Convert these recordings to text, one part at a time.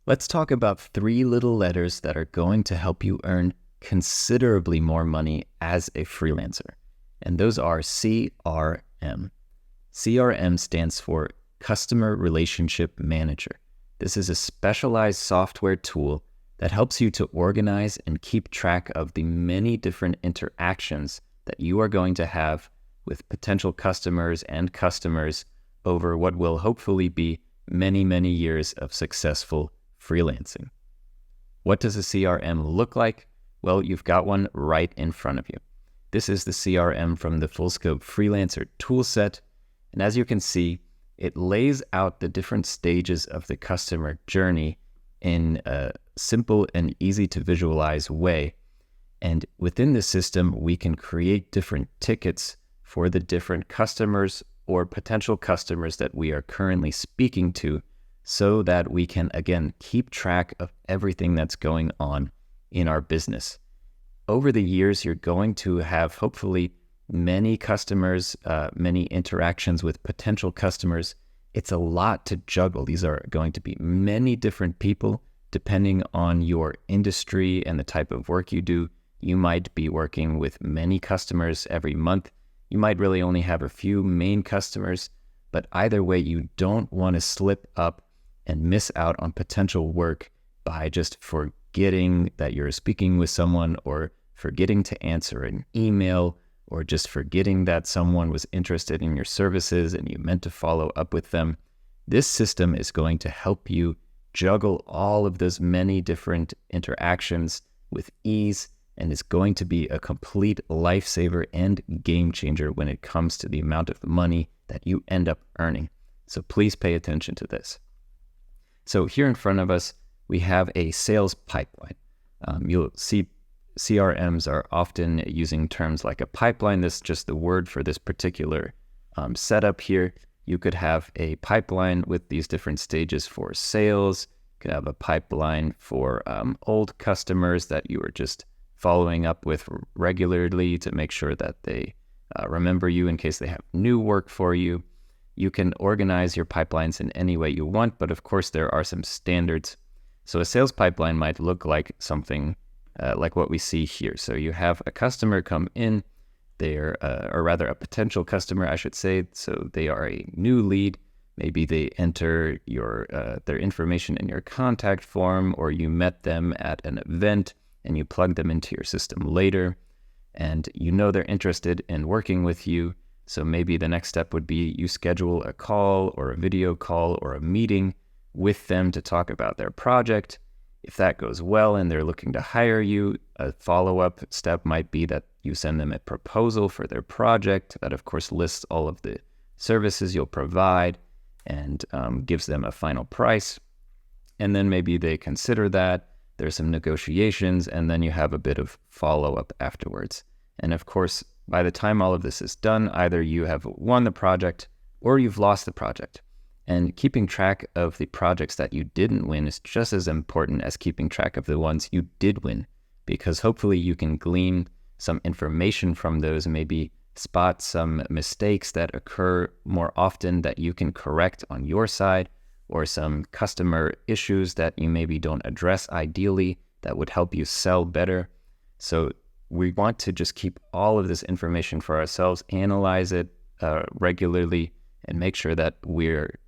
Let's talk about three little letters that are going to help you earn considerably more money as a freelancer. And those are CRM. CRM stands for Customer Relationship Manager. This is a specialized software tool that helps you to organize and keep track of the many different interactions that you are going to have with potential customers and customers over what will hopefully be many, many years of successful freelancing. What does a CRM look like? Well, you've got one right in front of you. This is the CRM from the Fullscope Freelancer toolset. And as you can see, it lays out the different stages of the customer journey in a simple and easy to visualize way. And within the system, we can create different tickets for the different customers or potential customers that we are currently speaking to, so that we can, again, keep track of everything that's going on in our business. Over the years, you're going to have hopefully many customers, many interactions with potential customers. It's a lot to juggle. These are going to be many different people depending on your industry and the type of work you do. You might be working with many customers every month. You might really only have a few main customers, but either way, you don't want to slip up and miss out on potential work by just forgetting that you're speaking with someone, or forgetting to answer an email, or just forgetting that someone was interested in your services and you meant to follow up with them. This system is going to help you juggle all of those many different interactions with ease, and is going to be a complete lifesaver and game changer when it comes to the amount of money that you end up earning. So please pay attention to this. So here in front of us, we have a sales pipeline. You'll see CRMs are often using terms like a pipeline. This is just the word for this particular setup here. You could have a pipeline with these different stages for sales. You could have a pipeline for old customers that you are just following up with regularly to make sure that they remember you in case they have new work for you. You can organize your pipelines in any way you want, but of course there are some standards. So a sales pipeline might look like something like what we see here. So you have a customer come in, they're, or rather a potential customer, I should say. So they are a new lead. Maybe they enter your their information in your contact form, or you met them at an event and you plug them into your system later, and you know they're interested in working with you. So maybe the next step would be you schedule a call or a video call or a meeting with them to talk about their project. If that goes well and they're looking to hire you, a follow-up step might be that you send them a proposal for their project that, of course, lists all of the services you'll provide and gives them a final price. And then maybe they consider that. There's some negotiations, and then you have a bit of follow-up afterwards. And of course, by the time all of this is done, either you have won the project or you've lost the project. And keeping track of the projects that you didn't win is just as important as keeping track of the ones you did win, because hopefully you can glean some information from those, maybe spot some mistakes that occur more often that you can correct on your side, or some customer issues that you maybe don't address ideally that would help you sell better. So we want to just keep all of this information for ourselves, analyze it regularly, and make sure that we're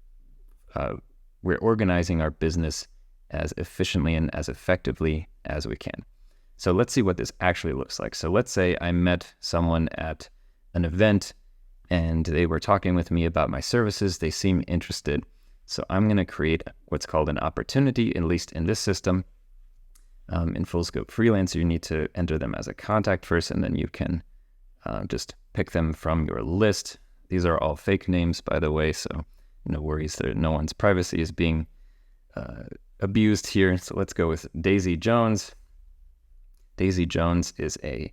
organizing our business as efficiently and as effectively as we can. So let's see what this actually looks like. So let's say I met someone at an event and they were talking with me about my services. They seem interested. So I'm going to create what's called an opportunity, at least in this system. In Fullscope Freelancer, you need to enter them as a contact first, and then you can just pick them from your list. These are all fake names, by the way, so no worries that no one's privacy is being abused here. So let's go with Daisy Jones. Daisy Jones is a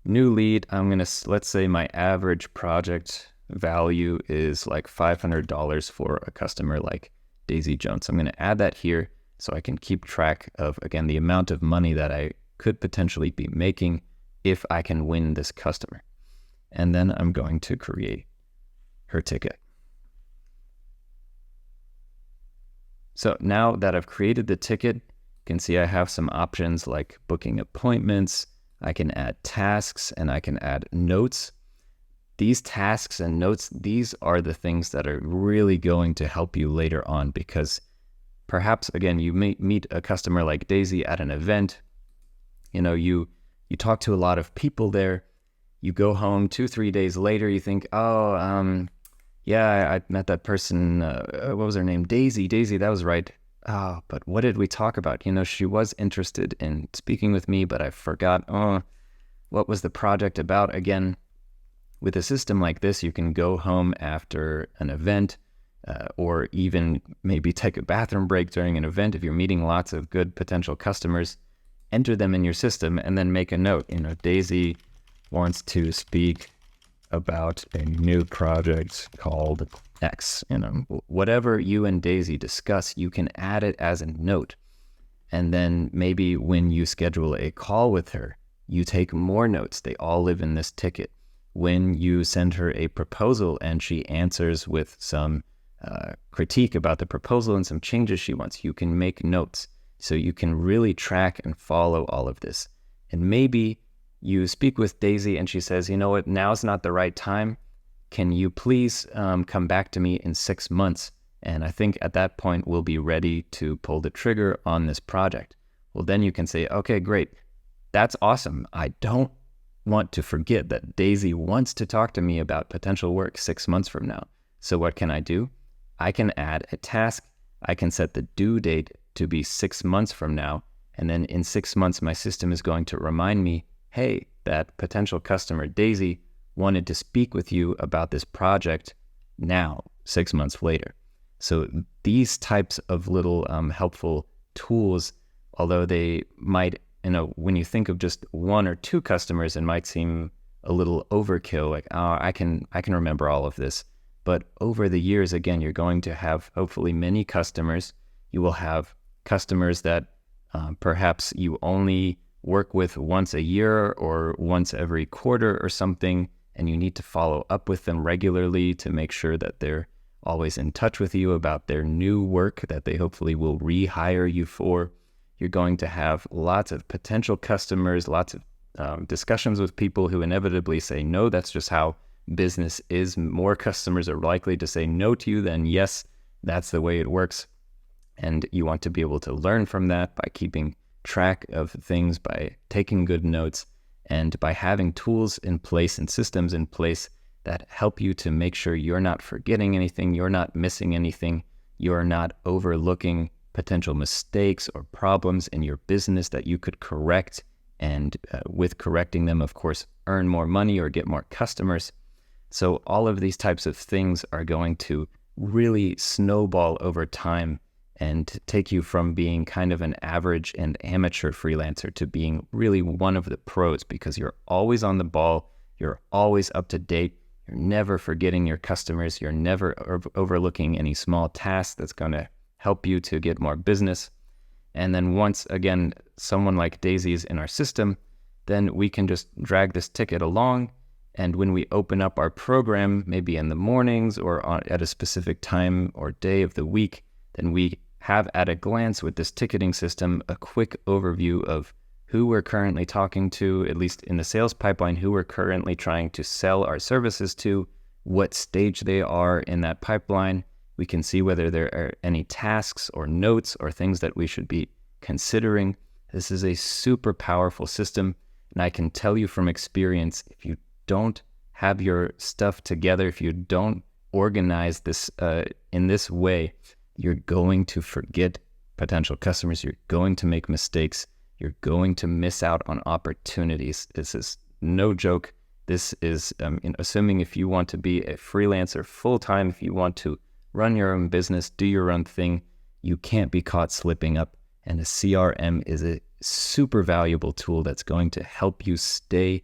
new lead. Let's say my average project value is like $500 for a customer like Daisy Jones. I'm going to add that here so I can keep track of, again, the amount of money that I could potentially be making if I can win this customer. And then I'm going to create her ticket. So now that I've created the ticket, you can see I have some options like booking appointments. I can add tasks and I can add notes. These tasks and notes, these are the things that are really going to help you later on, because perhaps, again, you may meet a customer like Daisy at an event. You talk to a lot of people there. You go home 2-3 days later, you think, yeah, I met that person. What was her name? Daisy, that was right. Oh, but what did we talk about? She was interested in speaking with me, but I forgot. What was the project about again? With a system like this, you can go home after an event, or even maybe take a bathroom break during an event. If you're meeting lots of good potential customers, enter them in your system and then make a note. Daisy wants to speak about a new project called X. Whatever you and Daisy discuss, you can add it as a note. And then maybe when you schedule a call with her, you take more notes. They all live in this ticket. When you send her a proposal and she answers with some critique about the proposal and some changes she wants, you can make notes. So you can really track and follow all of this. And maybe you speak with Daisy and she says, you know what, now's not the right time. Can you please come back to me in 6 months? And I think at that point, we'll be ready to pull the trigger on this project. Well, then you can say, okay, great. That's awesome. I don't want to forget that Daisy wants to talk to me about potential work 6 months from now. So what can I do? I can add a task. I can set the due date to be 6 months from now. And then in 6 months, my system is going to remind me, hey, that potential customer Daisy wanted to speak with you about this project now, 6 months later. So these types of little helpful tools, although they might, when you think of just 1 or 2 customers, it might seem a little overkill, like, oh, I can remember all of this. But over the years, again, you're going to have hopefully many customers. You will have customers that perhaps you only work with once a year or once every quarter or something, and you need to follow up with them regularly to make sure that they're always in touch with you about their new work that they hopefully will rehire you for. You're going to have lots of potential customers, lots of discussions with people who inevitably say no. That's just how business is. More customers are likely to say no to you than yes. That's the way it works. And you want to be able to learn from that by keeping track of things, by taking good notes, and by having tools in place and systems in place that help you to make sure you're not forgetting anything, you're not missing anything, you're not overlooking potential mistakes or problems in your business that you could correct, and with correcting them, of course, earn more money or get more customers. So all of these types of things are going to really snowball over time and take you from being kind of an average and amateur freelancer to being really one of the pros, because you're always on the ball, you're always up to date, you're never forgetting your customers, you're never overlooking any small task that's going to help you to get more business. And then once, again, someone like Daisy is in our system, then we can just drag this ticket along. And when we open up our program, maybe in the mornings or at a specific time or day of the week, then we have at a glance with this ticketing system a quick overview of who we're currently talking to, at least in the sales pipeline, who we're currently trying to sell our services to, what stage they are in that pipeline. We can see whether there are any tasks or notes or things that we should be considering. This is a super powerful system. And I can tell you from experience, if you don't have your stuff together, if you don't organize this in this way, you're going to forget potential customers. You're going to make mistakes. You're going to miss out on opportunities. This is no joke. This is assuming if you want to be a freelancer full-time, if you want to run your own business, do your own thing, you can't be caught slipping up. And a CRM is a super valuable tool that's going to help you stay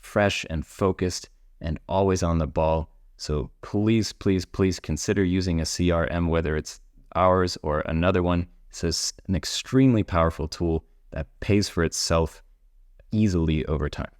fresh and focused and always on the ball. So please, please, please consider using a CRM, whether it's ours or another one. It's an extremely powerful tool that pays for itself easily over time.